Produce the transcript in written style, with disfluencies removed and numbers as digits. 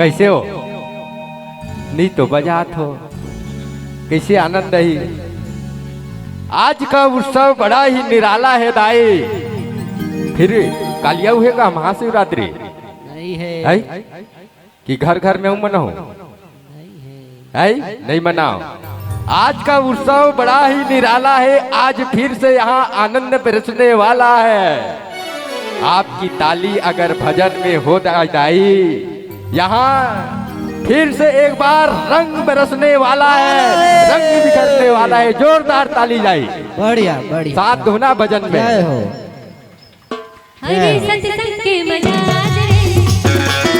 कैसे हो? नहीं तो बजात हो, कैसे आनंद रही। आज का उत्सव बड़ा ही निराला है दाई। फिर कालिया हुए का महाशिवरात्रि नहीं है कि घर घर में मनाओ? नहीं मनाओ। आज का उत्सव बड़ा ही निराला है। आज फिर से यहाँ आनंद बरसने वाला है। आपकी ताली अगर भजन में हो जाए, यहाँ फिर से एक बार रंग बरसने वाला है, रंग बिखरने वाला है। जोरदार ताली जाए। बढ़िया बढ़िया। साथ धुना भजन में। जय हो। हरे सत्संग के मनाज रे